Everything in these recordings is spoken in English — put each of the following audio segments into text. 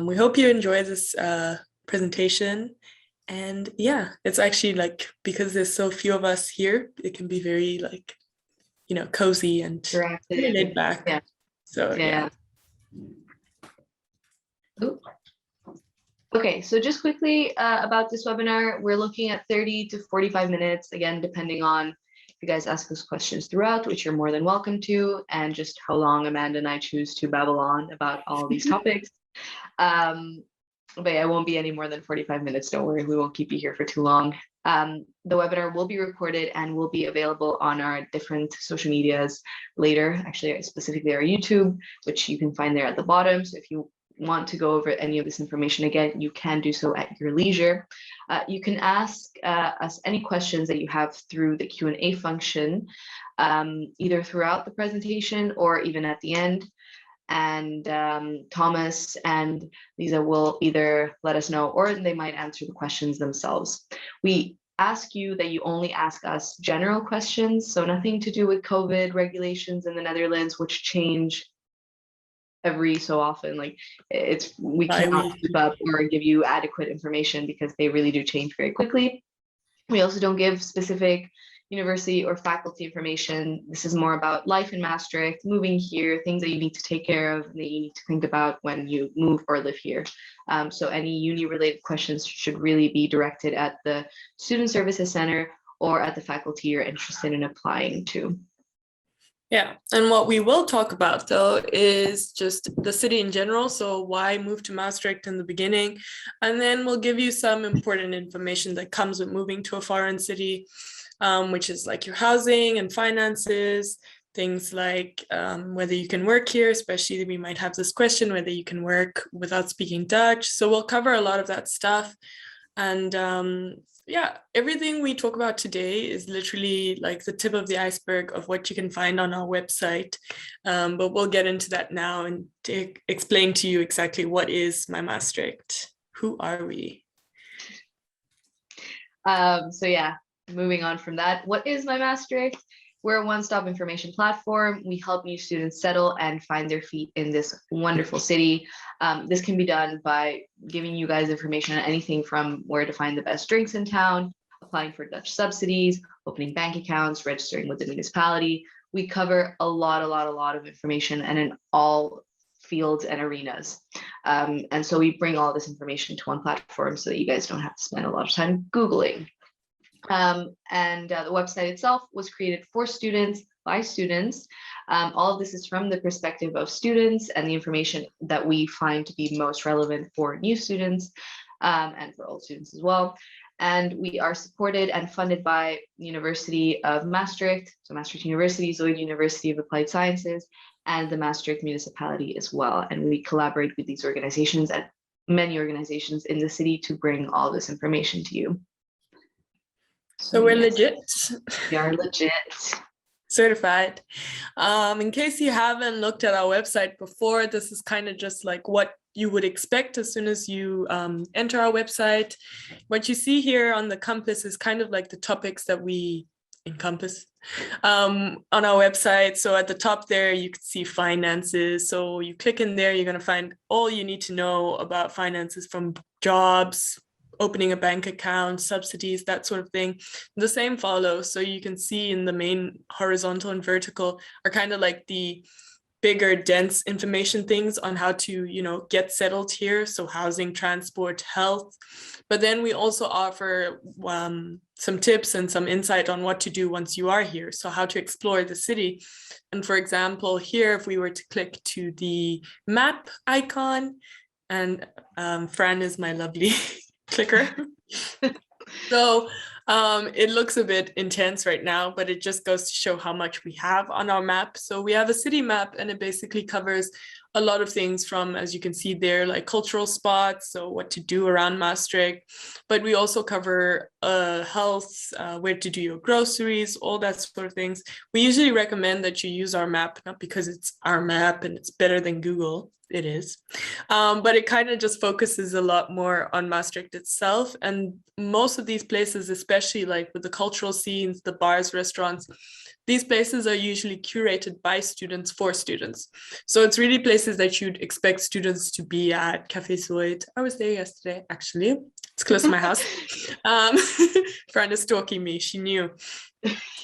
We hope you enjoy this presentation. And yeah, it's actually like, because there's so few of us here, it can be very like, cozy and Interactive. laid back. Yeah. So yeah. Ooh. Okay, so just quickly about this webinar, we're looking at 30 to 45 minutes, again, depending on if you guys ask us questions throughout, which you're more than welcome to, and just how long Amanda and I choose to babble on about all these topics. But yeah, it won't be any more than 45 minutes, don't worry, we won't keep you here for too long. The webinar will be recorded and will be available on our different social medias later, actually specifically our YouTube, which you can find there at the bottom. So if you want to go over any of this information again, you can do so at your leisure. You can ask us any questions that you have through the Q&A function, either throughout the presentation or even at the end. And Thomas and Lisa will either let us know or they might answer the questions themselves. We ask you that you only ask us general questions, so nothing to do with COVID regulations in the Netherlands, which change every so often. Like we cannot keep up or give you adequate information because they really do change very quickly. We also don't give specific university or faculty information. This is more about life in Maastricht, moving here, things that you need to take care of and that you need to think about when you move or live here. So any uni related questions should really be directed at the Student Services Center or at the faculty you're interested in applying to. Yeah, and what we will talk about though is just the city in general. So why move to Maastricht in the beginning, and then we'll give you some important information that comes with moving to a foreign city, which is like your housing and finances, things like whether you can work here, especially we might have this question, whether you can work without speaking Dutch. So we'll cover a lot of that stuff. And yeah, everything we talk about today is literally like the tip of the iceberg of what you can find on our website. But we'll get into that now and explain to you exactly what is mymaastricht. Who are we? So yeah, moving on from that, what is mymaastricht? We're a one-stop information platform. We help new students settle and find their feet in this wonderful city. This can be done by giving you guys information on anything from where to find the best drinks in town, applying for Dutch subsidies, opening bank accounts, registering with the municipality. We cover a lot of information and in all fields and arenas. And so we bring all this information to one platform so that you guys don't have to spend a lot of time Googling. The website itself was created for students, by students. All of this is from the perspective of students and the information that we find to be most relevant for new students and for old students as well. And we are supported and funded by the University of Maastricht, so Maastricht University, Zoid University of Applied Sciences, and the Maastricht municipality as well. And we collaborate with these organizations and many organizations in the city to bring all this information to you. So we're legit. We are legit. Certified. In case you haven't looked at our website before, this is kind of just like what you would expect as soon as you enter our website. What you see here on the compass is kind of like the topics that we encompass on our website. So at the top there, you can see finances. So you click in there, you're going to find all you need to know about finances, from jobs, opening a bank account, subsidies, that sort of thing. The same follows. So you can see in the main horizontal and vertical are kind of like the bigger, dense information things on how to, get settled here. So housing, transport, health. But then we also offer some tips and some insight on what to do once you are here. So how to explore the city. And for example, here, if we were to click to the map icon, and Fran is my lovely clicker. So it looks a bit intense right now, but it just goes to show how much we have on our map. So we have a city map, and it basically covers a lot of things from, as you can see there, like cultural spots, so what to do around Maastricht. But we also cover health, where to do your groceries, all that sort of things. We usually recommend that you use our map, not because it's our map and it's better than Google. it is. But it kind of just focuses a lot more on Maastricht itself. And most of these places, especially like with the cultural scenes, the bars, restaurants, these places are usually curated by students for students. So it's really places that you'd expect students to be at. Café Zoid. I was there yesterday, actually. It's close to my house. Fran is stalking me. She knew.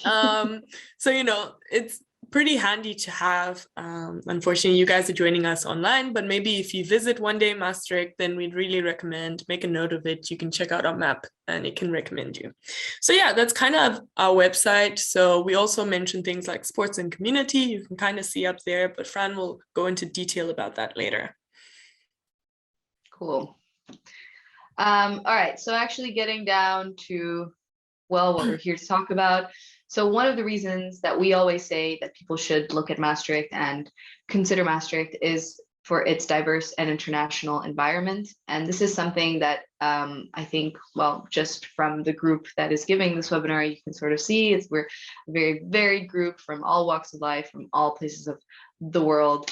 So, you know, it's pretty handy to have. Unfortunately, you guys are joining us online, but maybe if you visit one day Maastricht, then we'd really recommend, make a note of it. You can check out our map and it can recommend you. So yeah, that's kind of our website. So we also mention things like sports and community. You can kind of see up there, but Fran will go into detail about that later. Cool. All right, so actually getting down to, well, what we're here to talk about. So one of the reasons that we always say that people should look at Maastricht and consider Maastricht is for its diverse and international environment. And this is something that I think, well, just from the group that is giving this webinar, you can sort of see we're a very varied group from all walks of life, from all places of the world.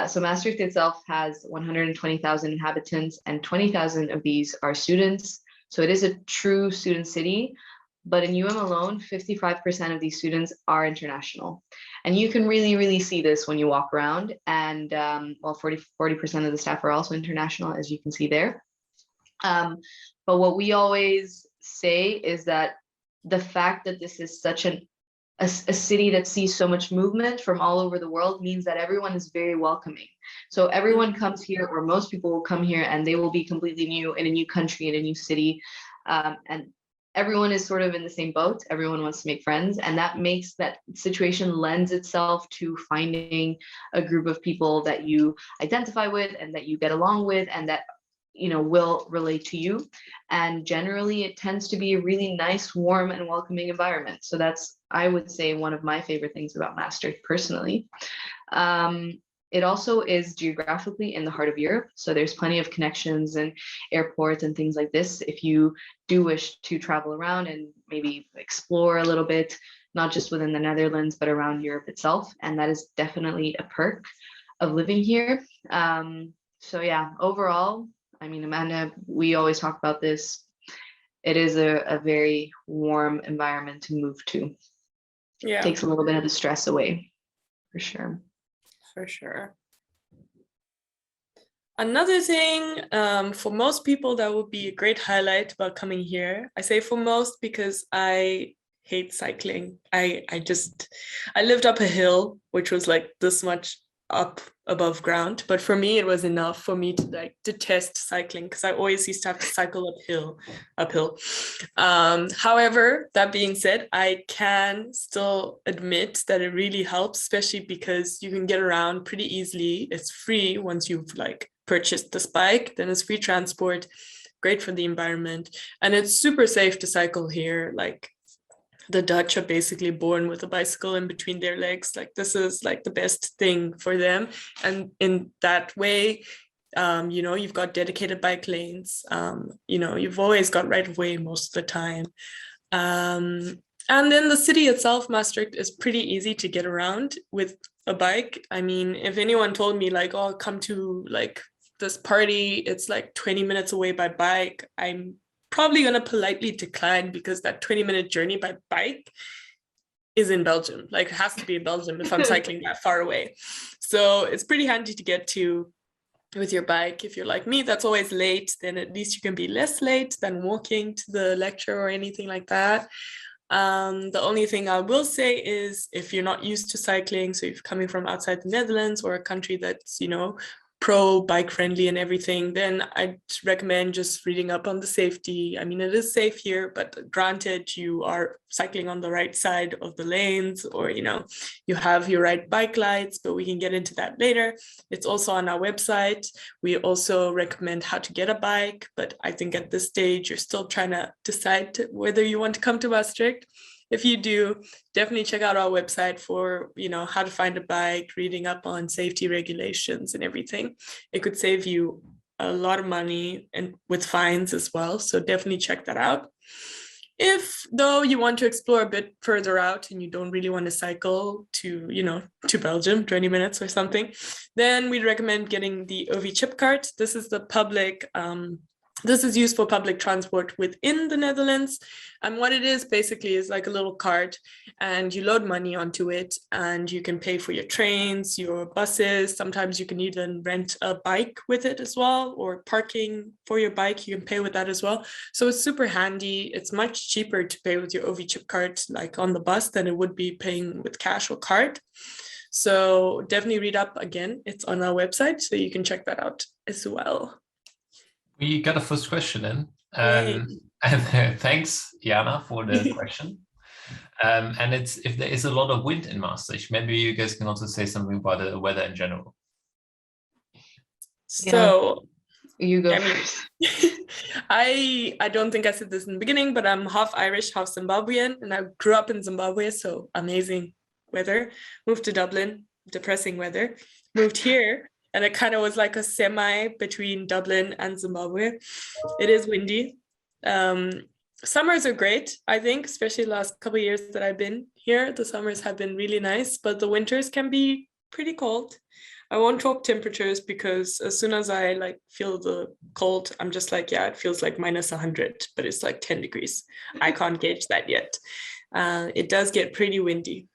So Maastricht itself has 120,000 inhabitants, and 20,000 of these are students. So it is a true student city. But in alone, 55% of these students are international. And you can really, really see this when you walk around. And well, 40% of the staff are also international, as you can see there. But what we always say is that the fact that this is such a city that sees so much movement from all over the world means that everyone is very welcoming. So everyone comes here, or most people will come here, and they will be completely new in a new country, in a new city. And everyone is sort of in the same boat. Everyone wants to make friends, and that makes that situation lends itself to finding a group of people that you identify with and that you get along with and that, you know, will relate to you. And generally it tends to be a really nice, warm and welcoming environment. So that's, I would say, one of my favorite things about Maastricht personally. It also is geographically in the heart of Europe. So there's plenty of connections and airports and things like this if you do wish to travel around and maybe explore a little bit, not just within the Netherlands, but around Europe itself. And that is definitely a perk of living here. So yeah, overall, I mean, Amanda, we always talk about this. It is a very warm environment to move to. Yeah. It takes a little bit of the stress away, for sure. For sure. Another thing, for most people, that would be a great highlight about coming here. I say for most because I hate cycling. I lived up a hill, which was like this much up above ground, but for me it was enough for me to like detest cycling because I always used to have to cycle uphill. However, that being said, I can still admit that it really helps, especially because you can get around pretty easily. It's free once you've like purchased this bike, then it's free transport, great for the environment, and it's super safe to cycle here. Like, the Dutch are basically born with a bicycle in between their legs. Like, this is like the best thing for them. And in that way, you know, you've got dedicated bike lanes. You know, you've always got right of way most of the time. And then the city itself, Maastricht, is pretty easy to get around with a bike. I mean, if anyone told me like, oh, come to like this party, it's like 20 minutes away by bike, I'm probably going to politely decline, because that 20-minute journey by bike is in Belgium. Like, it has to be in Belgium if I'm cycling that far away. So it's pretty handy to get to with your bike. If you're like me, that's always late, then at least you can be less late than walking to the lecture or anything like that. The only thing I will say is, if you're not used to cycling, so if you're coming from outside the Netherlands or a country that's, you know, pro bike friendly and everything, then I'd recommend just reading up on the safety. I mean, it is safe here, but granted, you are cycling on the right side of the lanes, or, you know, you have your right bike lights, but we can get into that later. It's also on our website. We also recommend how to get a bike, but I think at this stage, you're still trying to decide whether you want to come to Maastricht. If you do, definitely check out our website for, you know, how to find a bike, reading up on safety regulations and everything. It could save you a lot of money, and with fines as well. So definitely check that out. If though you want to explore a bit further out and you don't really want to cycle to, to Belgium, 20 minutes or something, then we'd recommend getting the OV chip card. This is the public, this is used for public transport within the Netherlands. And what it is basically is like a little card, and you load money onto it and you can pay for your trains, your buses. Sometimes you can even rent a bike with it as well, or parking for your bike, you can pay with that as well. So it's super handy. It's much cheaper to pay with your OV chip card, like on the bus, than it would be paying with cash or card. So definitely read up again. It's on our website, so you can check that out as well. We got a first question in. Yay. And thanks, Jana, for the question. And it's if there is a lot of wind in Maastricht, maybe you guys can also say something about the weather in general. So you go first. I don't think I said this in the beginning, but I'm half Irish, half Zimbabwean, and I grew up in Zimbabwe, so amazing weather. Moved to Dublin, depressing weather. Moved here, and it kind of was like a semi between Dublin and Zimbabwe. It is windy. Summers are great, I think, especially the last couple of years that I've been here. The summers have been really nice, but the winters can be pretty cold. I won't talk temperatures because as soon as I like feel the cold, I'm just like, yeah, it feels like minus 100, but it's like 10 degrees. I can't gauge that yet. It does get pretty windy,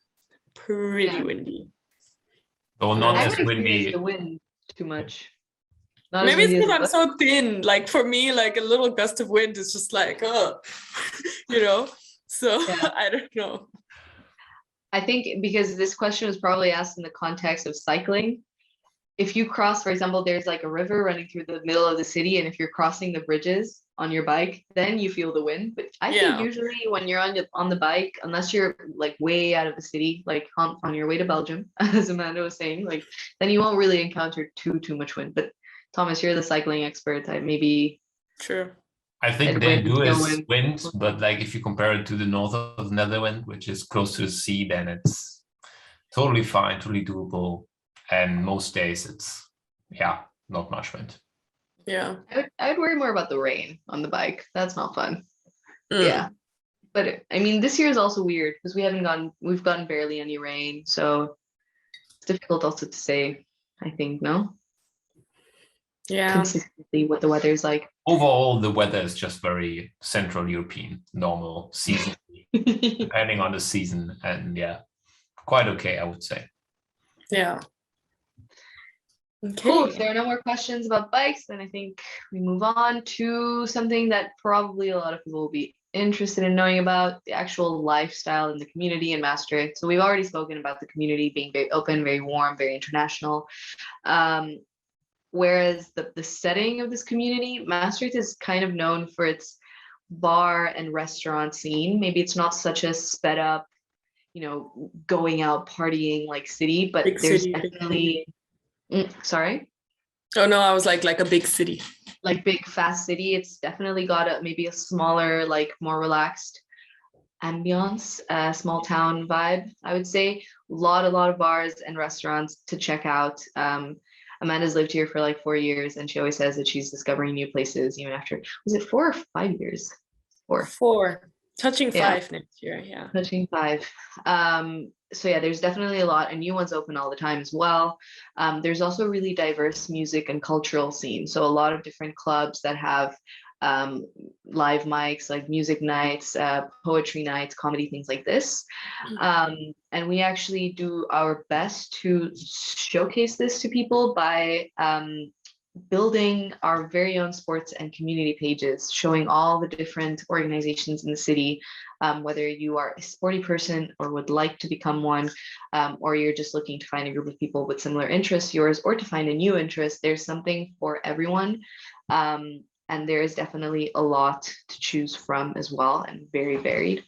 windy. So not as windy. The wind too much. Maybe it's because I'm so thin. Like for me, like a little gust of wind is just like, oh, So yeah. I don't know. I think because this question was probably asked in the context of cycling. If you cross, for example, there's like a river running through the middle of the city, and if you're crossing the bridges on your bike, then you feel the wind. But I think usually when you're on the bike, unless you're like way out of the city, like on your way to Belgium, as Amanda was saying, like then you won't really encounter too much wind. But Thomas, you're the cycling expert. Maybe. Sure. I think they do is wind, but like if you compare it to the north of the Netherlands, which is close to the sea, then it's totally fine, totally doable. And most days it's, not much wind. Yeah. I would worry more about the rain on the bike. That's not fun. Yeah. But I mean, this year is also weird because we've gotten barely any rain. So it's difficult also to say, I think, no? Yeah. Consistently what the weather is like. Overall, the weather is just very Central European, normal, seasonally, depending on the season. And quite okay, I would say. Yeah. Okay. Cool. If there are no more questions about bikes, then I think we move on to something that probably a lot of people will be interested in knowing about, the actual lifestyle in the community in Maastricht. So we've already spoken about the community being very open, very warm, very international. Whereas the setting of this community, Maastricht is kind of known for its bar and restaurant scene. Maybe it's not such a sped up, going out partying like city, but big there's city, definitely... sorry? Oh no, I was like a big city. Like big fast city. It's definitely got maybe a smaller, like more relaxed ambiance, small town vibe, I would say. A lot of bars and restaurants to check out. Amanda's lived here for like 4 years, and she always says that she's discovering new places even after, was it 4 or 5 years? 4. Touching 5 next year, yeah. Touching 5. So there's definitely a lot, and new ones open all the time as well. There's also really diverse music and cultural scene. So a lot of different clubs that have live mics, like music nights, poetry nights, comedy, things like this. And we actually do our best to showcase this to people by building our very own sports and community pages, showing all the different organizations in the city, whether you are a sporty person or would like to become one, or you're just looking to find a group of people with similar interests yours, or to find a new interest. There's something for everyone. And there is definitely a lot to choose from as well, and very varied.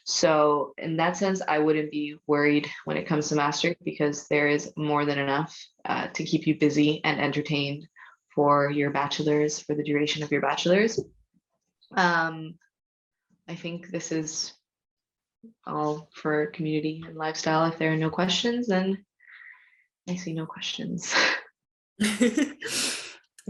So in that sense, I wouldn't be worried when it comes to Maastricht, because there is more than enough to keep you busy and entertained for your bachelors, for the duration of your bachelors. I think this is all for community and lifestyle. If there are no questions, then I see no questions.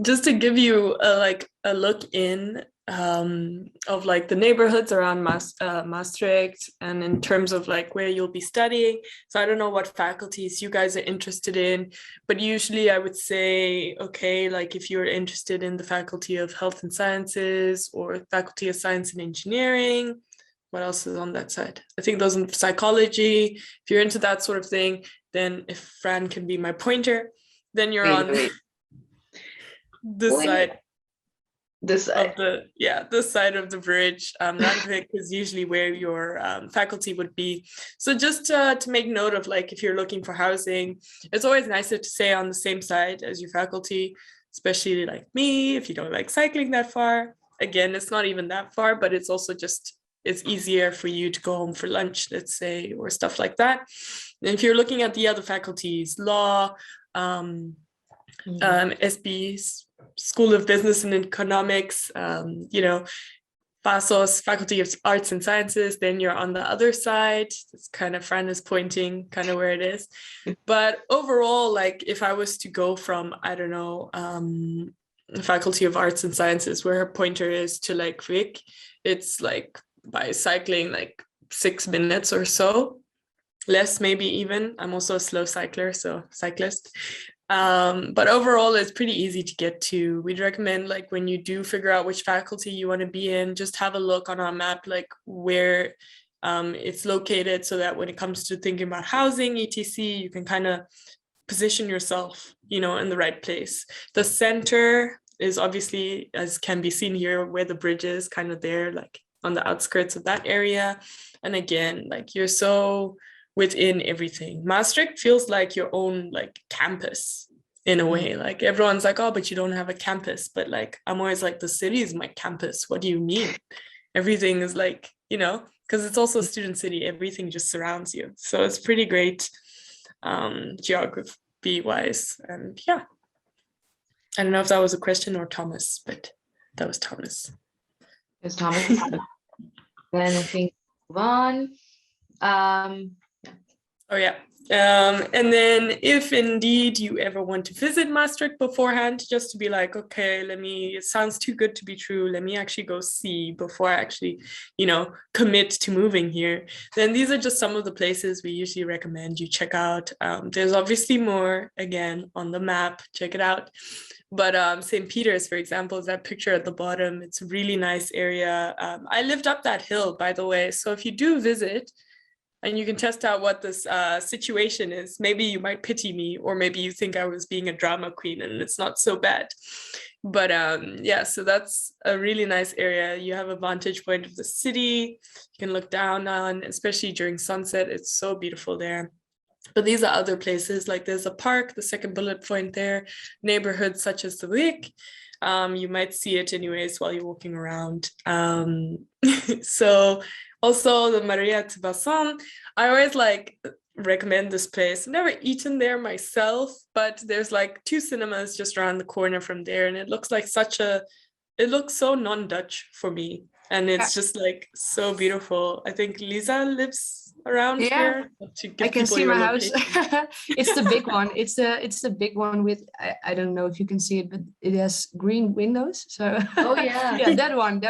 just to give you a look in of like the neighborhoods around Maastricht, and in terms of like where you'll be studying. So I don't know what faculties you guys are interested in, but usually I would say, okay, like if you're interested in the Faculty of Health and Sciences or Faculty of Science and Engineering, what else is on that side? I think those in psychology. If you're into that sort of thing, then if Fran can be my pointer, then you're on this side. This side. This side of the bridge. Landwijk is usually where your faculty would be. So just to make note of, like, if you're looking for housing, it's always nicer to stay on the same side as your faculty, especially like me, if you don't like cycling that far. Again, it's not even that far, but it's also just, it's easier for you to go home for lunch, let's say, or stuff like that. And if you're looking at the other faculties, law, SB's School of Business and Economics, FASOS, Faculty of Arts and Sciences, then you're on the other side. It's kind of, Fran is pointing kind of where it is. But overall, like if I was to go from, I don't know, Faculty of Arts and Sciences, where her pointer is, to like Vic, it's like by cycling like 6 minutes or so, less maybe even. I'm also a slow cycler, so cyclist. But overall, it's pretty easy to get to. We'd recommend, like, when you do figure out which faculty you want to be in, just have a look on our map, like where it's located, so that when it comes to thinking about housing, etc., you can kind of position yourself, in the right place. The center is obviously, as can be seen here, where the bridge is, kind of there, like on the outskirts of that area. And again, like, you're so within everything. Maastricht feels like your own like campus in a way. Like everyone's like, oh, but you don't have a campus. But like, I'm always like, the city is my campus. What do you mean? Everything is like, because it's also a student city, everything just surrounds you. So it's pretty great geography wise. And yeah, I don't know if that was a question or Thomas, but that was Thomas. It's Thomas. Then I think move on. Oh yeah. And then if indeed you ever want to visit Maastricht beforehand, just to be like, okay, it sounds too good to be true, let me actually go see before I actually, commit to moving here, then these are just some of the places we usually recommend you check out. There's obviously more, again, on the map, check it out. But St. Peter's, for example, is that picture at the bottom. It's a really nice area. I lived up that hill, by the way. So if you do visit, and you can test out what this situation is, maybe you might pity me, or maybe you think I was being a drama queen and it's not so bad. But yeah, so that's a really nice area. You have a vantage point of the city. You can look down on, especially during sunset. It's so beautiful there. But these are other places, like there's a park, the second bullet point there, neighborhoods such as the Wick. You might see it anyways while you're walking around. So also the Maria Tibasson, I always recommend this place. I've never eaten there myself, but there's like 2 cinemas just around the corner from there, and it looks like it looks so non-Dutch for me, and it's just like so beautiful. I think Lisa lives around here. I can see my house. It's the big one. It's the big one with, I don't know if you can see it, but it has green windows. So oh yeah, yeah, that one.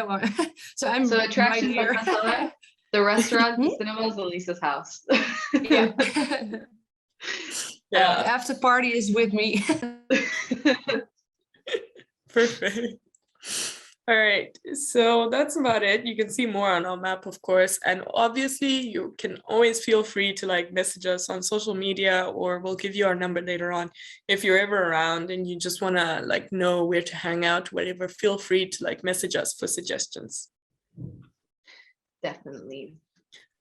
So I'm attractions right like that. The restaurant, the cinema is Elisa's house. Yeah. Yeah. After party is with me. Perfect. All right, so that's about it. You can see more on our map, of course, and obviously you can always feel free to message us on social media, or we'll give you our number later on if you're ever around and you just want to know where to hang out, whatever. Feel free to message us for suggestions. Definitely.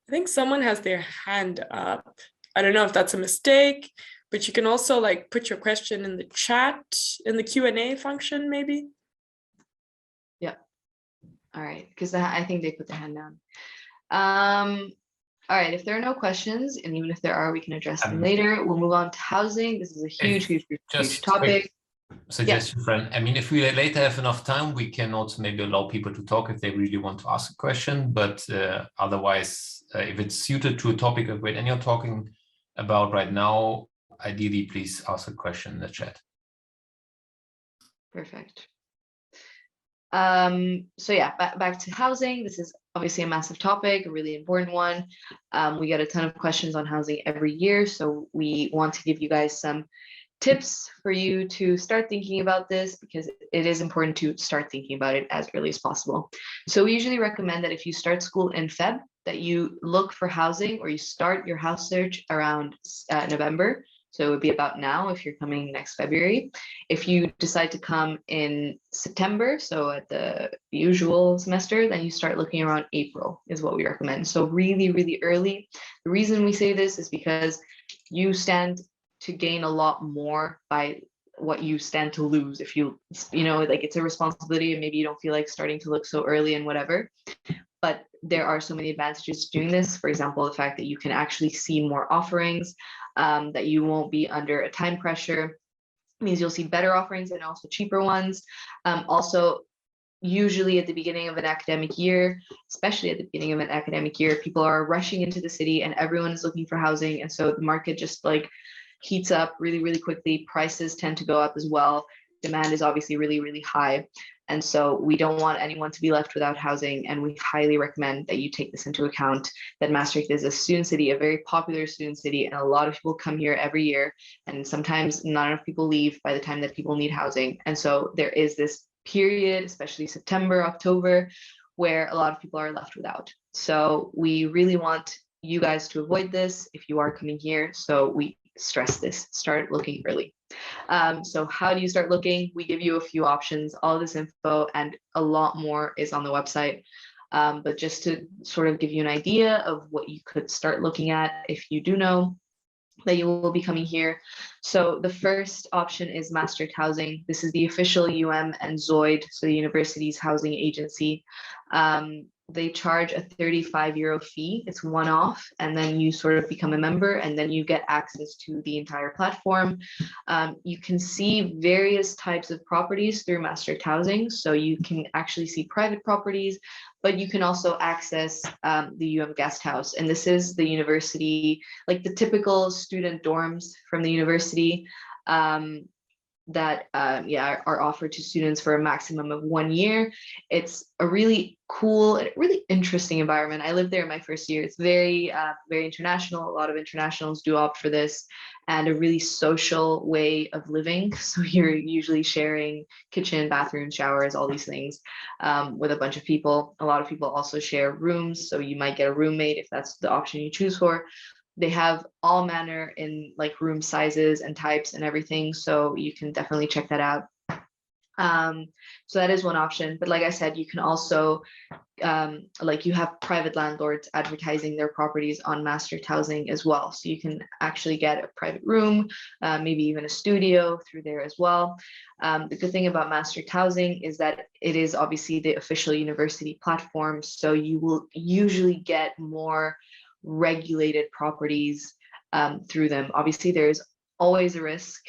I think someone has their hand up. I don't know if that's a mistake, but you can also put your question in the chat, in the Q&A function, maybe. Yeah. All right, because I think they put their hand down. All right, if there are no questions, and even if there are, we can address them later. We'll move on to huge This is a huge topic. Suggestion, friend. I mean, if we later have enough time, we can also maybe allow people to talk if they really want to ask a question. But otherwise, if it's suited to a topic of what you're talking about right now, ideally, please ask a question in the chat. Perfect. So yeah, back to housing. This is obviously a massive topic, a really important one. We get a ton of questions on housing every year, so we want to give you guys some tips for you to start thinking about this, because it is important to start thinking about it as early as possible. So we usually recommend that if you start school in Feb, that you look for housing, or you start your house search around November. So it would be about now if you're coming next February. If you decide to come in September, so at the usual semester, then you start looking around April is what we recommend. So really, really early. The reason we say this is because you stand to gain a lot more by what you stand to lose if you know, like, it's a responsibility and maybe you don't feel like starting to look so early and whatever. But there are so many advantages to doing this. For example, the fact that you can actually see more offerings, that you won't be under a time pressure, means you'll see better offerings and also cheaper ones. Also, usually at the beginning of an academic year, especially at the beginning of an academic year, people are rushing into the city and everyone is looking for housing. And so the market just like heats up really, really quickly. Prices tend to go up as well. Demand is obviously really, really high. And so we don't want anyone to be left without housing. And we highly recommend that you take this into account, that Maastricht is a student city, a very popular student city, and a lot of people come here every year. And sometimes not enough people leave by the time that people need housing. And so there is this period, especially September, October, where a lot of people are left without. So we really want you guys to avoid this if you are coming here. So we stress this, start looking early. So how do you start looking? We give you a few options. All this info and a lot more is on the website. But just to sort of give you an idea of what you could start looking at if you do know that you will be coming here. So the first option is Maastricht Housing. This is the official and Zoid, so the university's housing agency. They charge a 35 euro fee. It's one-off, and then you sort of become a member, and then you get access to the entire platform. You can see various types of properties through Maastricht Housing. So you can actually see private properties, but you can also access the guest house. And this is the university, like the typical student dorms from the university, that are offered to students for a maximum of 1 year. It's a really cool, really interesting environment. I lived there in my first year. It's very, very international. A lot of internationals do opt for this, and a really social way of living. So you're usually sharing kitchen, bathroom, showers, all these things with a bunch of people. A lot of people also share rooms. So you might get a roommate if that's the option you choose for. They have all manner in like room sizes and types and everything. So you can definitely check that out. So that is one option. But like I said, you can also, you have private landlords advertising their properties on Maastricht Housing as well. So you can actually get a private room, maybe even a studio through there as well. The good thing about Maastricht Housing is that it is obviously the official university platform. So you will usually get more regulated properties through them. Obviously, there's always a risk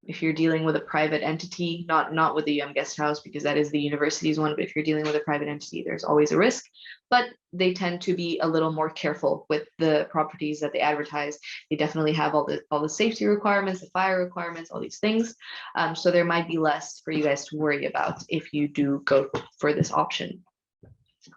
if you're dealing with a private entity, not with the guest house, because that is the university's one. But if you're dealing with a private entity, there's always a risk. But they tend to be a little more careful with the properties that they advertise. They definitely have all the safety requirements, the fire requirements, all these things. So there might be less for you guys to worry about if you do go for this option.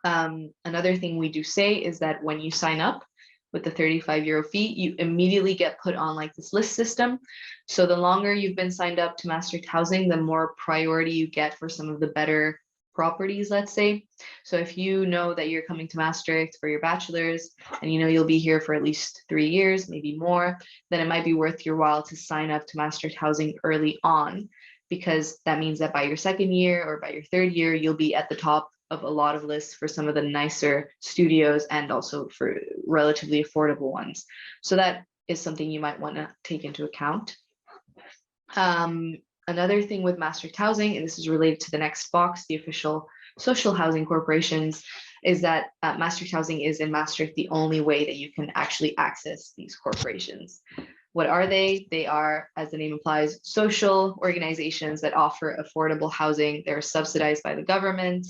Another thing we do say is that when you sign up with the 35 euro fee, you immediately get put on like this list system. So the longer you've been signed up to Maastricht Housing, the more priority you get for some of the better properties, let's say. So if you know that you're coming to Maastricht for your bachelor's and you know you'll be here for at least 3 years, maybe more, then it might be worth your while to sign up to Maastricht Housing early on, because that means that by your second year or by your third year, you'll be at the top of a lot of lists for some of the nicer studios and also for relatively affordable ones. So that is something you might want to take into account. Another thing with Maastricht Housing, and this is related to the next box, the official social housing corporations, is that Maastricht Housing is in Maastricht the only way that you can actually access these corporations. What are they? They are, as the name implies, social organizations that offer affordable housing. They're subsidized by the government.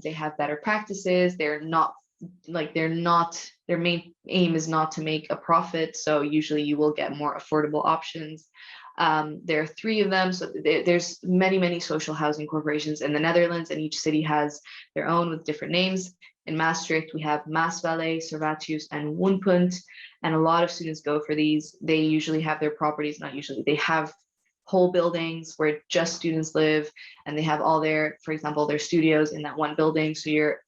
They have better practices. Their main aim is not to make a profit. So usually you will get more affordable options. There are 3 of them. So there's many social housing corporations in the Netherlands, and each city has their own with different names. In Maastricht, we have Maasvallei, Servatius, and Woonpunt, and a lot of students go for these. They usually have their properties, not usually, they have whole buildings where just students live, and they have all their, for example, their studios in that one building. So you're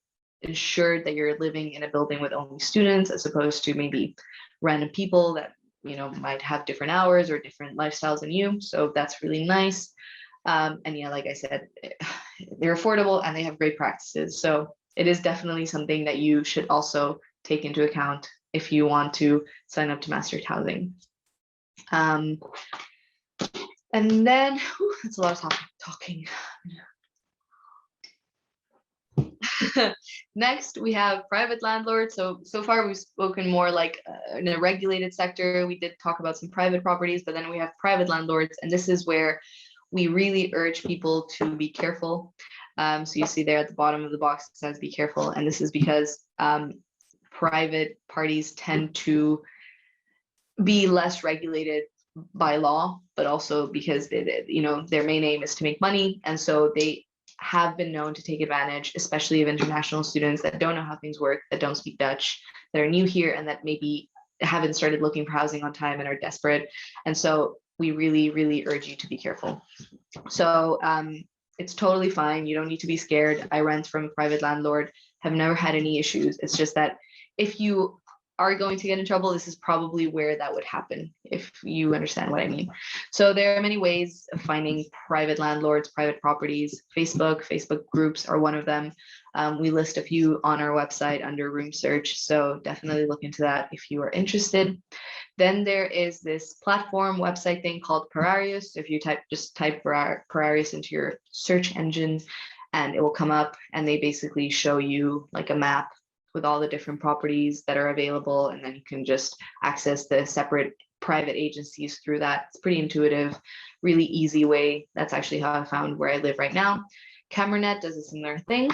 ensured that you're living in a building with only students, as opposed to maybe random people that, you know, might have different hours or different lifestyles than you. So that's really nice. And yeah, like I said, they're affordable and they have great practices. So it is definitely something that you should also take into account if you want to sign up to Maastricht Housing. And then, that's a lot of talking. Next, we have private landlords. So far we've spoken more like in a regulated sector. We did talk about some private properties, but then we have private landlords, and this is where we really urge people to be careful. So you see there at the bottom of the box, it says be careful. And this is because private parties tend to be less regulated by law, but also because you know, their main aim is to make money. And so they have been known to take advantage, especially of international students that don't know how things work, that don't speak Dutch, that are new here, and that maybe haven't started looking for housing on time and are desperate. And so we really urge you to be careful. So it's totally fine. You don't need to be scared. I rent from a private landlord, have never had any issues. It's just that if you are going to get in trouble, this is probably where that would happen, if you understand what I mean. So there are many ways of finding private landlords, private properties. Facebook groups are one of them. We list a few on our website under room search, so definitely look into that if you are interested. Then there is this platform website thing called Pararius. If you just type Pararius into your search engine, and it will come up, and they basically show you like a map with all the different properties that are available, and then you can just access the separate private agencies through that. It's pretty intuitive, really easy way. That's actually how I found where I live right now. Camernet does a similar thing.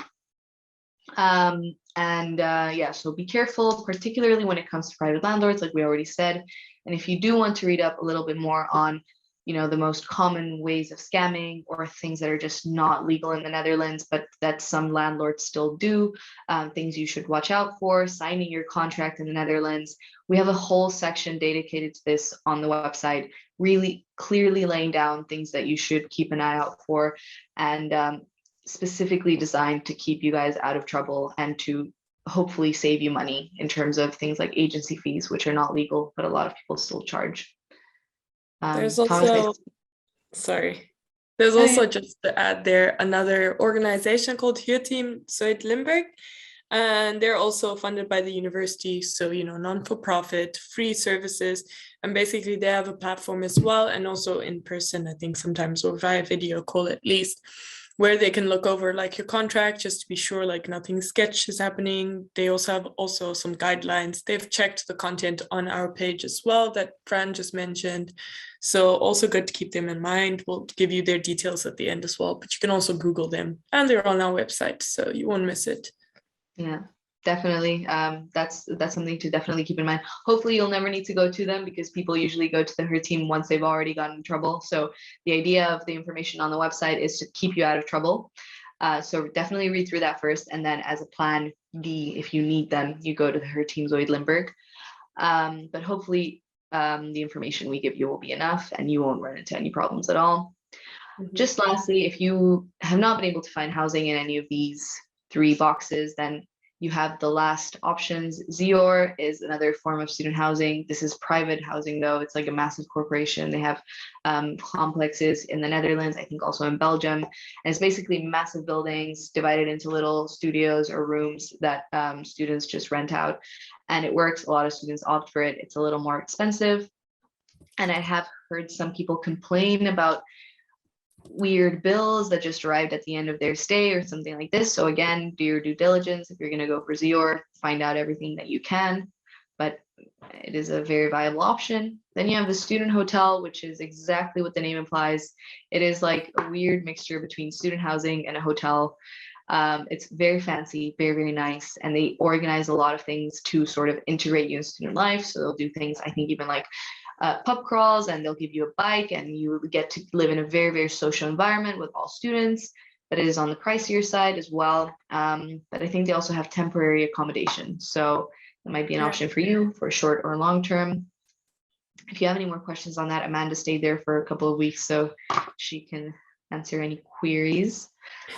Yeah, so be careful, particularly when it comes to private landlords, like we already said. And if you do want to read up a little bit more on, you know, the most common ways of scamming, or things that are just not legal in the Netherlands, but that some landlords still do, things you should watch out for, signing your contract in the Netherlands. We have a whole section dedicated to this on the website, really clearly laying down things that you should keep an eye out for, and specifically designed to keep you guys out of trouble and to hopefully save you money in terms of things like agency fees, which are not legal, but a lot of people still charge. There's also, there's also, just to add there, another organization called Huurteam Zuid-Limburg, and they're also funded by the university. So, you know, non-for-profit, free services, and basically they have a platform as well, and also in person, I think sometimes, or via video call at least, where they can look over like your contract just to be sure like nothing sketch is happening. They also have some guidelines. They've checked the content on our page as well that Fran just mentioned. So also good to keep them in mind. We'll give you their details at the end as well, but you can also Google them, and they're on our website, so you won't miss it. Yeah, definitely. That's something to definitely keep in mind. Hopefully you'll never need to go to them, because people usually go to the Huurteam once they've already gotten in trouble. So the idea of the information on the website is to keep you out of trouble. So definitely read through that first, and then as a plan B, if you need them, you go to the Huurteam Zuid-Limburg. But hopefully the information we give you will be enough, and you won't run into any problems at all. Mm-hmm. Just lastly, if you have not been able to find housing in any of these 3 boxes, then you have the last options. Zior is another form of student housing. This is private housing though. It's like a massive corporation. They have complexes in the Netherlands, I think also in Belgium. And it's basically massive buildings divided into little studios or rooms that students just rent out. And it works. A lot of students opt for it. It's a little more expensive. And I have heard some people complain about weird bills that just arrived at the end of their stay or something like this. So again, do your due diligence. If you're going to go for Zior, find out everything that you can, but it is a very viable option. Then you have the student hotel, which is exactly what the name implies. It is like a weird mixture between student housing and a hotel. It's very fancy, very nice, and they organize a lot of things to sort of integrate you in student life. So they'll do things, I think, even like pub crawls, and they'll give you a bike, and you get to live in a very, very social environment with all students. But it is on the pricier side as well. But I think they also have temporary accommodation. So that might be an option for you for short or long term. If you have any more questions on that, Amanda stayed there for a couple of weeks, so she can answer any queries.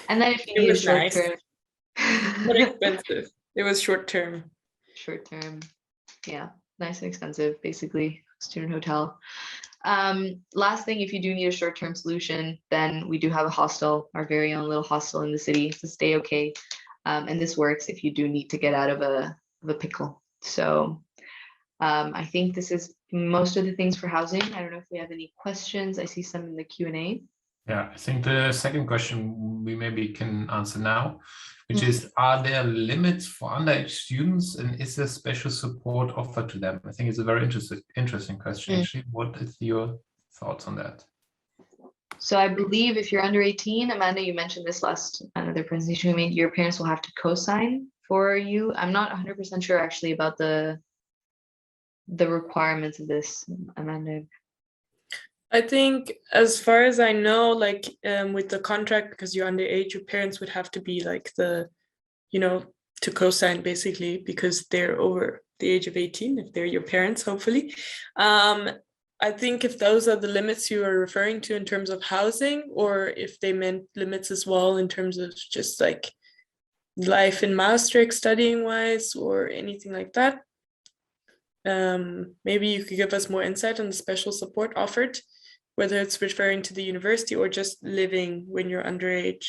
And then if you need a short term, not expensive. It was short term. Short term, yeah, nice and expensive, basically student hotel. Last thing, if you do need a short term solution, then we do have a hostel, our very own little hostel in the city, to stay okay. And this works if you do need to get out of a pickle. So I think this is most of the things for housing. I don't know if we have any questions. I see some in the Q&A. Yeah, I think the second question we maybe can answer now, which is, are there limits for underage students, and is there special support offered to them? I think it's a very interesting question, actually. What is your thoughts on that? So I believe if you're under 18, Amanda, you mentioned this last another presentation we made, your parents will have to co-sign for you. I'm not 100% sure actually about the requirements of this, Amanda. I think, as far as I know, like with the contract, because you're underage, your parents would have to be like to co-sign basically, because they're over the age of 18, if they're your parents, hopefully. I think if those are the limits you are referring to in terms of housing, or if they meant limits as well in terms of just like life in Maastricht studying wise or anything like that. Maybe you could give us more insight on the special support offered, whether it's referring to the university or just living when you're underage.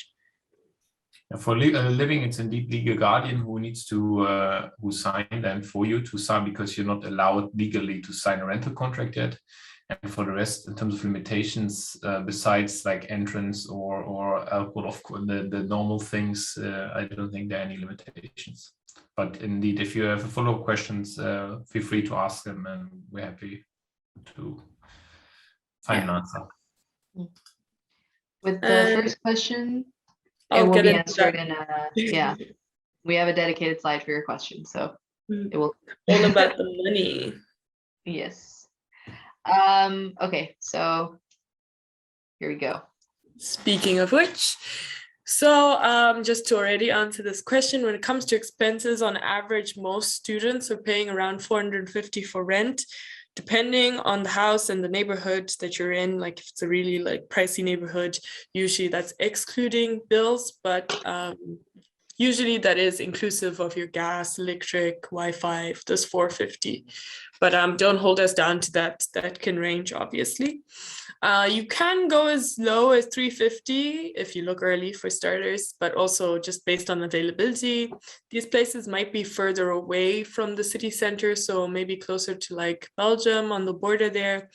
For living, it's indeed legal guardian who needs to who signed and for you to sign, because you're not allowed legally to sign a rental contract yet. And for the rest, in terms of limitations, besides like entrance or alcohol, of course, the normal things, I don't think there are any limitations. But indeed, if you have follow-up questions, feel free to ask them, and we're happy to find an answer. With the first question, it will be answered in we have a dedicated slide for your question, so it will all about the money. Yes. Okay, so here we go. Speaking of which, so just to already answer this question, when it comes to expenses, on average, most students are paying around 450 for rent, depending on the house and the neighborhood that you're in. Like if it's a really like pricey neighborhood, usually that's excluding bills, but usually that is inclusive of your gas, electric, Wi-Fi, this 450. But don't hold us down to that. That can range, obviously. You can go as low as 350 if you look early, for starters, but also just based on availability. These places might be further away from the city center, so maybe closer to like Belgium on the border there.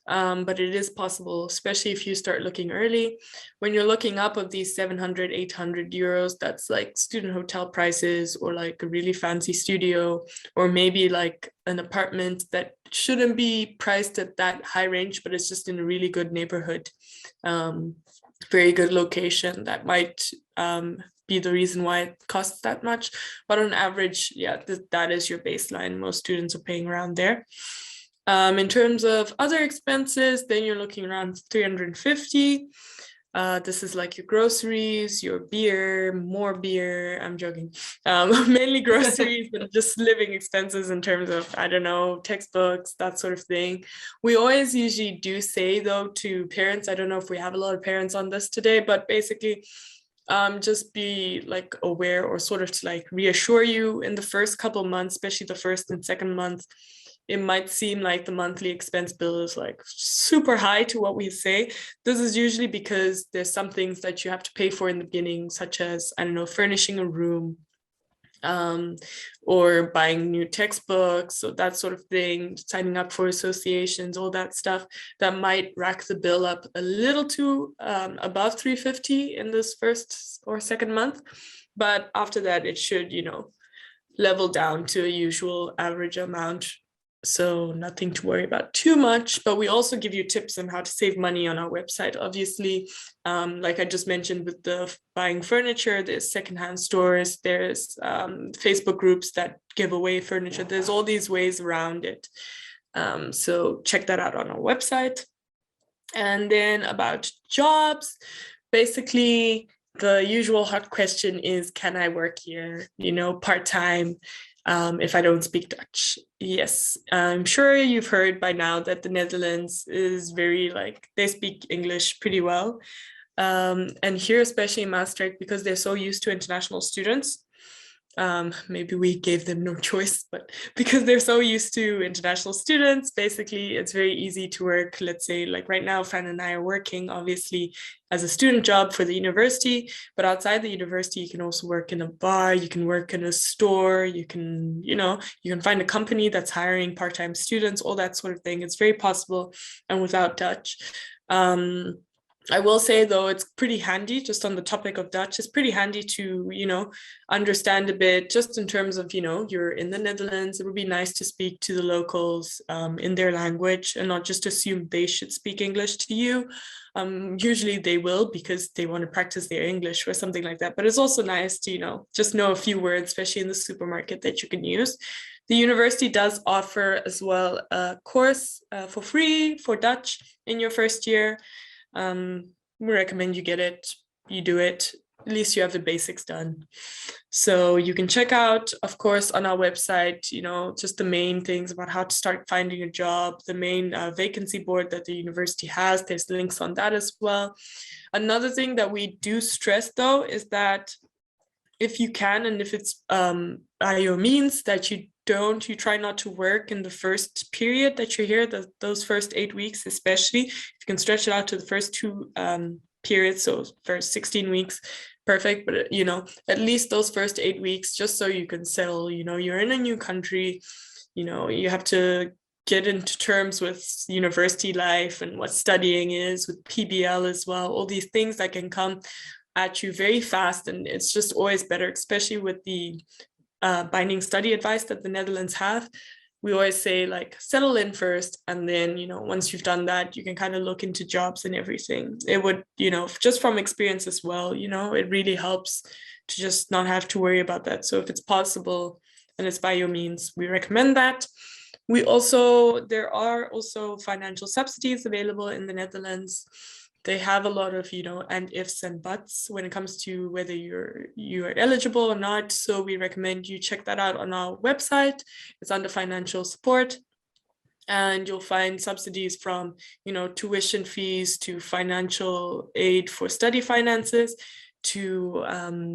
But it is possible, especially if you start looking early. When you're looking up of these 700, 800 euros, that's like student hotel prices, or like a really fancy studio, or maybe like an apartment that shouldn't be priced at that high range, but it's just in a really good neighborhood, very good location. That might be the reason why it costs that much. But on average, yeah, that is your baseline. Most students are paying around there. In terms of other expenses, then you're looking around 350. This is like your groceries, your beer, more beer. I'm joking. Mainly groceries, but just living expenses in terms of, I don't know, textbooks, that sort of thing. We always usually do say, though, to parents, I don't know if we have a lot of parents on this today, but basically, just be like aware, or sort of to like reassure you in the first couple of months, especially the first and second month. It might seem like the monthly expense bill is like super high to what we say. This is usually because there's some things that you have to pay for in the beginning, such as, I don't know, furnishing a room, or buying new textbooks, so that sort of thing, signing up for associations, all that stuff that might rack the bill up a little too above 350 in this first or second month. But after that, it should, level down to a usual average amount. So nothing to worry about too much, but we also give you tips on how to save money on our website. Obviously, like I just mentioned with the buying furniture, there's secondhand stores, there's Facebook groups that give away furniture. There's all these ways around it. So check that out on our website. And then about jobs, basically the usual hot question is, can I work here, part-time, if I don't speak Dutch? Yes, I'm sure you've heard by now that the Netherlands is very they speak English pretty well. And here, especially in Maastricht, because they're so used to international students, maybe we gave them no choice, but because they're so used to international students, basically it's very easy to work. Let's say right now, Fran and I are working obviously as a student job for the university, but outside the university, you can also work in a bar, you can work in a store, you can find a company that's hiring part-time students, all that sort of thing. It's very possible, and without Dutch. I will say, though, it's pretty handy, just on the topic of Dutch, it's pretty handy to, understand a bit, just in terms of, you're in the Netherlands. It would be nice to speak to the locals in their language and not just assume they should speak English to you. Usually they will, because they want to practice their English or something like that. But it's also nice to, just know a few words, especially in the supermarket, that you can use. The university does offer as well a course for free for Dutch in your first year. We recommend you get it, you do it, at least you have the basics done. So you can check out, of course, on our website, just the main things about how to start finding a job, the main vacancy board that the university has. There's links on that as well. Another thing that we do stress, though, is that if you can, and if it's by your means, that you try not to work in the first period that you're here, those first 8 weeks, especially. If you can stretch it out to the first 2 periods, so first 16 weeks, perfect. But, at least those first 8 weeks, just so you can settle, you're in a new country, you have to get into terms with university life and what studying is, with PBL as well, all these things that can come at you very fast. And it's just always better, especially with the binding study advice that the Netherlands have. We always say settle in first, and then once you've done that, you can kind of look into jobs and everything. It would just from experience as well, it really helps to just not have to worry about that. So if it's possible and it's by your means, we recommend that. There are also financial subsidies available in the Netherlands. They have a lot of, and ifs and buts when it comes to whether you're eligible or not. So we recommend you check that out on our website. It's under financial support, and you'll find subsidies from, tuition fees to financial aid for study finances to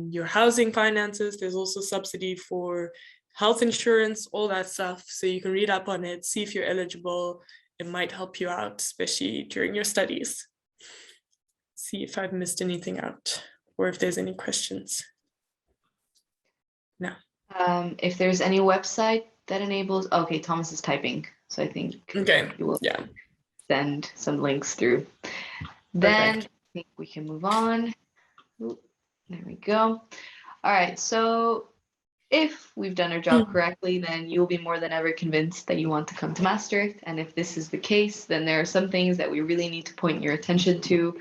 your housing finances. There's also subsidy for health insurance, all that stuff. So you can read up on it, see if you're eligible. It might help you out, especially during your studies. See if I've missed anything out or if there's any questions. No. If there's any website that enables, okay, Thomas is typing, so I think you will send some links through. Then I think we can move on. Ooh, there we go. All right, so if we've done our job correctly, then you'll be more than ever convinced that you want to come to Maastricht. And if this is the case, then there are some things that we really need to point your attention to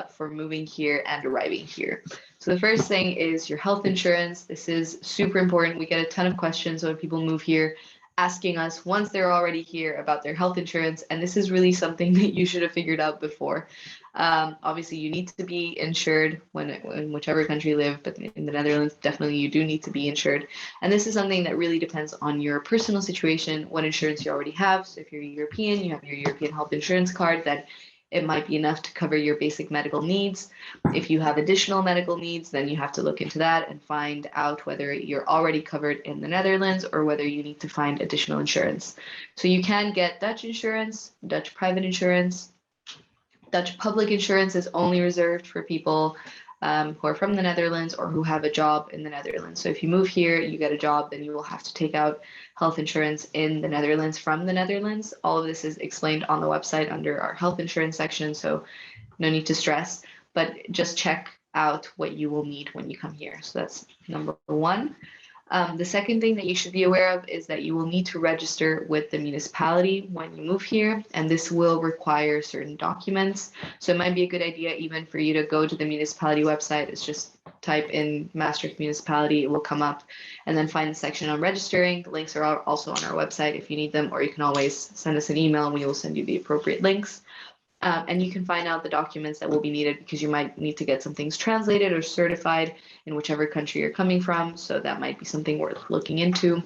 for moving here and arriving here. So the first thing is your health insurance. This is super important. We get a ton of questions when people move here, asking us once they're already here about their health insurance. And this is really something that you should have figured out before. Obviously, you need to be insured in whichever country you live, but in the Netherlands, definitely you do need to be insured. And this is something that really depends on your personal situation, what insurance you already have. So if you're European, you have your European health insurance card, then it might be enough to cover your basic medical needs. If you have additional medical needs, then you have to look into that and find out whether you're already covered in the Netherlands or whether you need to find additional insurance. So you can get Dutch insurance, Dutch private insurance. Dutch public insurance is only reserved for people who are from the Netherlands or who have a job in the Netherlands. So if you move here, you get a job, then you will have to take out health insurance in the Netherlands from the Netherlands. All of this is explained on the website under our health insurance section, so no need to stress, but just check out what you will need when you come here. So that's number one. The second thing that you should be aware of is that you will need to register with the municipality when you move here, and this will require certain documents. So it might be a good idea even for you to go to the municipality website. It's just type in Maastricht municipality, it will come up, and then find the section on registering. The links are also on our website if you need them, or you can always send us an email and we will send you the appropriate links. And you can find out the documents that will be needed, because you might need to get some things translated or certified in whichever country you're coming from. So that might be something worth looking into.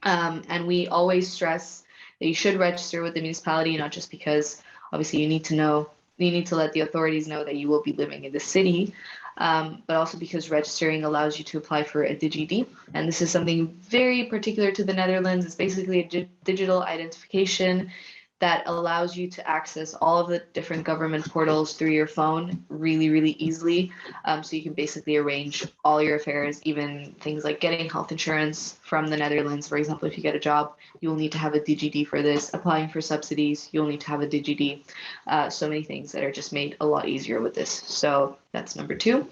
And we always stress that you should register with the municipality, not just because obviously you need to let the authorities know that you will be living in the city, but also because registering allows you to apply for a DigiD. And this is something very particular to the Netherlands. It's basically a digital identification that allows you to access all of the different government portals through your phone really, really easily. So you can basically arrange all your affairs, even things like getting health insurance from the Netherlands. For example, if you get a job, you'll need to have a DigiD for this. Applying for subsidies, you'll need to have a DigiD. So many things that are just made a lot easier with this. So that's number 2.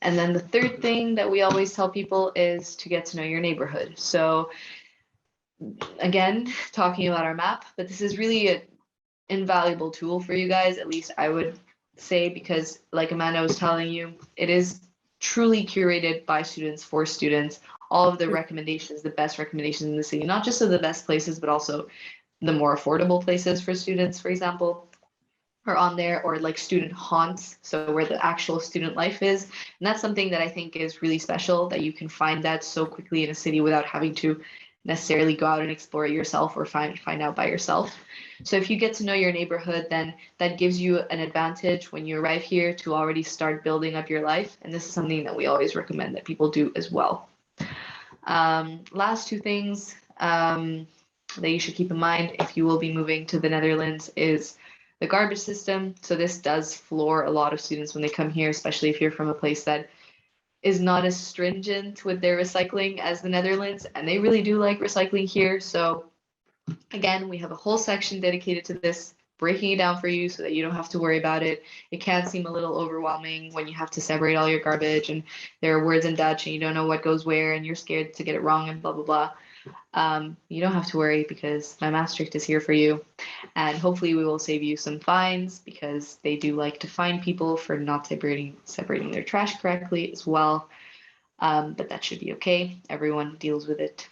And then the third thing that we always tell people is to get to know your neighborhood. So again, talking about our map, but this is really an invaluable tool for you guys, at least I would say, because like Amanda was telling you, it is truly curated by students for students. All of the recommendations, the best recommendations in the city, not just of the best places, but also the more affordable places for students, for example, are on there, or like student haunts, so where the actual student life is. And that's something that I think is really special, that you can find that so quickly in a city without having to necessarily go out and explore it yourself or find out by yourself. So if you get to know your neighborhood, then that gives you an advantage when you arrive here to already start building up your life. And this is something that we always recommend that people do as well. Last 2 things that you should keep in mind if you will be moving to the Netherlands is the garbage system. So this does floor a lot of students when they come here, especially if you're from a place that is not as stringent with their recycling as the Netherlands, and they really do like recycling here. So again, we have a whole section dedicated to this, breaking it down for you so that you don't have to worry about it. It can seem a little overwhelming when you have to separate all your garbage and there are words in Dutch and you don't know what goes where and you're scared to get it wrong and blah, blah, blah. You don't have to worry, because mymaastricht is here for you, and hopefully we will save you some fines, because they do like to fine people for not separating their trash correctly as well. But that should be okay. Everyone deals with it.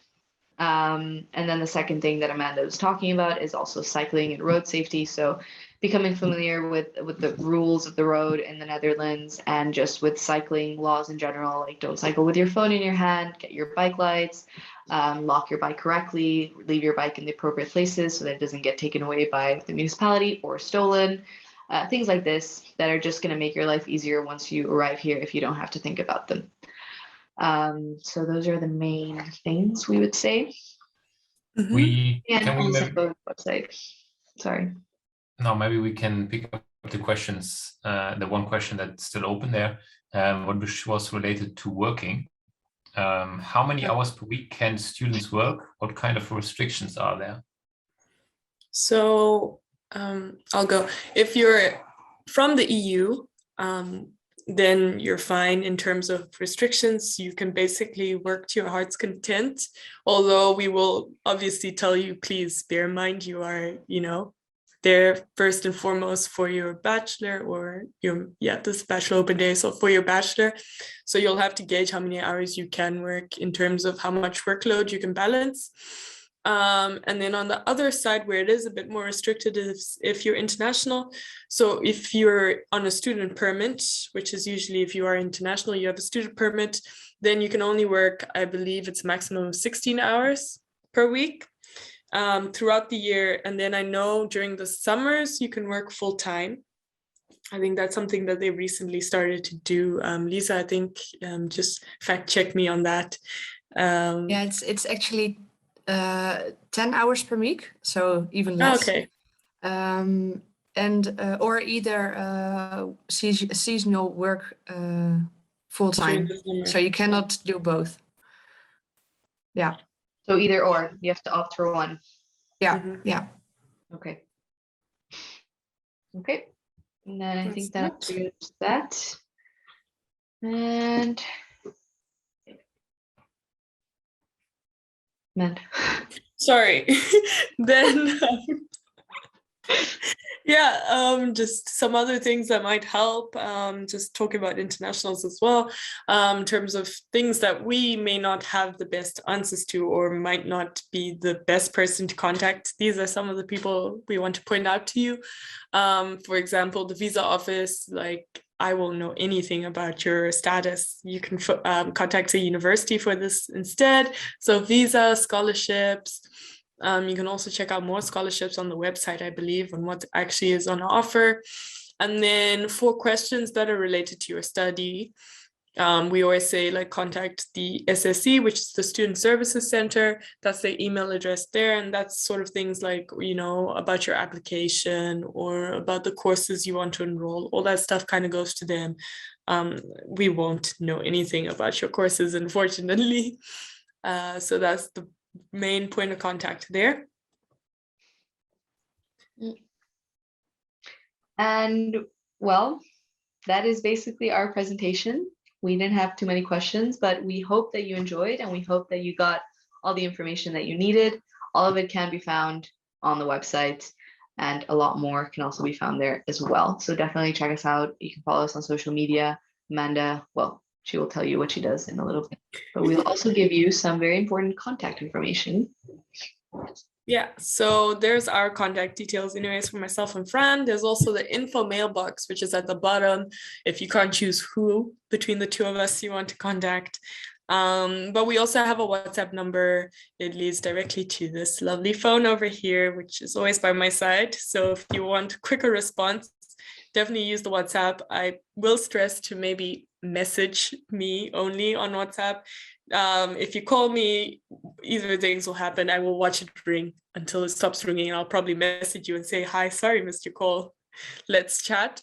And then the second thing that Amanda was talking about is also cycling and road safety. So becoming familiar with the rules of the road in the Netherlands, and just with cycling laws in general, like don't cycle with your phone in your hand, get your bike lights, lock your bike correctly, leave your bike in the appropriate places so that it doesn't get taken away by the municipality or stolen. Things like this that are just going to make your life easier once you arrive here if you don't have to think about them. So those are the main things we would say. We and can we on maybe, the website. Sorry. no, maybe we can pick up the questions. The one question that's still open there, which was related to working. How many hours per week can students work? What kind of restrictions are there? So I'll go. If you're from the EU, then you're fine in terms of restrictions. You can basically work to your heart's content, although we will obviously tell you, please bear in mind you are, there first and foremost for your bachelor, or this bachelor open day, so for your bachelor. So you'll have to gauge how many hours you can work in terms of how much workload you can balance. And then on the other side, where it is a bit more restricted, is if you're international. So if you're on a student permit, which is usually if you are international, you have a student permit, then you can only work, I believe it's a maximum of 16 hours per week throughout the year. And then I know during the summers, you can work full time. I think that's something that they recently started to do. Lisa, I think, just fact check me on that. Yeah, it's actually 10 hours per week, so even less. Okay. Or either seasonal work full time. So you cannot do both. Yeah. So either or, you have to opt for one. Yeah. Yeah. Okay. Okay. And then I think that answers that. And sorry. Then Yeah, just some other things that might help. Just talking about internationals as well, in terms of things that we may not have the best answers to or might not be the best person to contact. These are some of the people we want to point out to you. For example, the visa office, like I won't know anything about your status. You can contact a university for this instead. So visa, scholarships. You can also check out more scholarships on the website, I believe, on what actually is on offer. And then for questions that are related to your study, we always say like contact the SSC, which is the Student Services Center. That's the email address there. And that's sort of things like, you know, about your application or about the courses you want to enroll. All that stuff kind of goes to them. We won't know anything about your courses, unfortunately. So that's the main point of contact there. And well, that is basically our presentation. We didn't have too many questions, but we hope that you enjoyed and we hope that you got all the information that you needed. All of it can be found on the website and a lot more can also be found there as well. So definitely check us out. You can follow us on social media. Amanda, well, she will tell you what she does in a little bit, but we'll also give you some very important contact information. Yeah, so there's our contact details anyways for myself and Fran. There's also the info mailbox, which is at the bottom if you can't choose who between the two of us you want to contact. But we also have a WhatsApp number. It leads directly to this lovely phone over here, which is always by my side. So if you want quicker response, definitely use the WhatsApp. I will stress to maybe message me only on WhatsApp. If you call me, either things will happen. I will watch it ring until it stops ringing. I'll probably message you and say, hi, sorry, missed your call. Let's chat.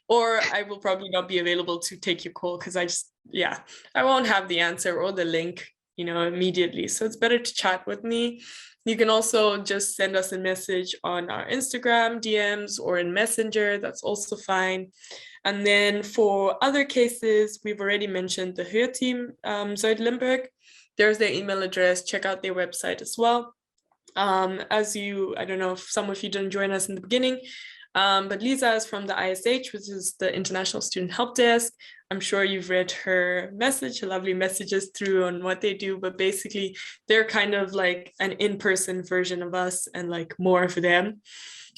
Or I will probably not be available to take your call because I won't have the answer or the link, you know, immediately. So it's better to chat with me. You can also just send us a message on our Instagram DMs or in Messenger. That's also fine. And then for other cases, we've already mentioned the Hörteam Zuid-Limburg. There's their email address. Check out their website as well. I don't know if some of you didn't join us in the beginning, but Lisa is from the ISH, which is the International Student Help Desk. I'm sure you've read her message, her lovely messages through on what they do, but basically they're kind of like an in-person version of us and like more for them.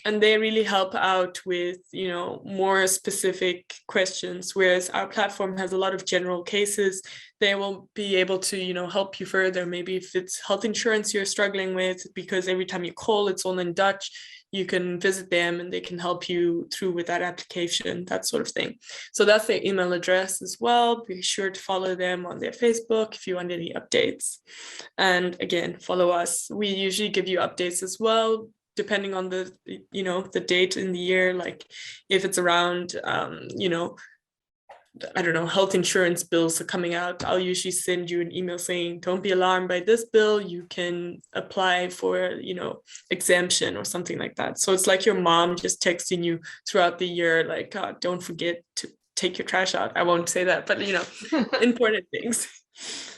And they really help out with, you know, more specific questions, whereas our platform has a lot of general cases. They will be able to, you know, help you further. Maybe if it's health insurance you're struggling with, because every time you call, it's all in Dutch, you can visit them and they can help you through with that application, that sort of thing. So that's their email address as well. Be sure to follow them on their Facebook if you want any updates. And again, follow us. We usually give you updates as well, depending on the, you know, the date in the year. Like if it's around, you know, I don't know, health insurance bills are coming out, I'll usually send you an email saying, don't be alarmed by this bill, you can apply for, you know, exemption or something like that. So it's like your mom just texting you throughout the year, like, don't forget to take your trash out. I won't say that, but, you know, important things.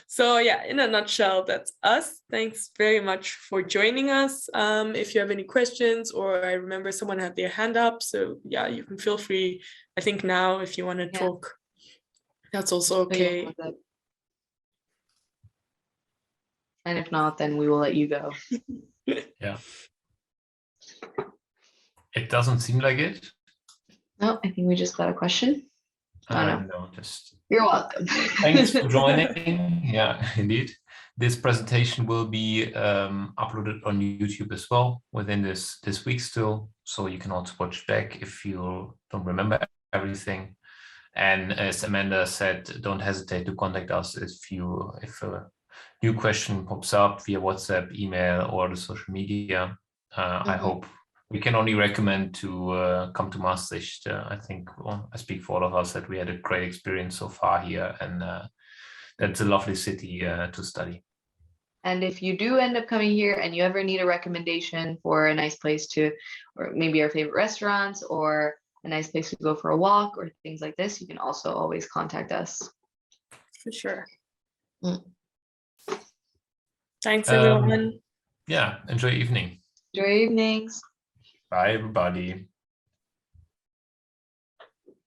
So yeah, in a nutshell, that's us. Thanks very much for joining us. If you have any questions, or I remember someone had their hand up, so yeah, you can feel free, I think now, if you want to talk. That's also okay. And if not, then we will let you go. Yeah. It doesn't seem like it. No, I think we just got a question. No, just you're welcome. Thanks for joining. Yeah, indeed. This presentation will be uploaded on YouTube as well within this week still, so you can also watch back if you don't remember everything. And as Amanda said, don't hesitate to contact us if a new question pops up via WhatsApp, email, or the social media. I hope we can only recommend to come to Maastricht. I think I speak for all of us that we had a great experience so far here, and that's a lovely city to study. And if you do end up coming here and you ever need a recommendation for a nice place to, or maybe our favorite restaurants, or a nice place to go for a walk or things like this, you can also always contact us. For sure. Thanks, everyone. Yeah, enjoy your evening. Enjoy your evenings. Bye, everybody.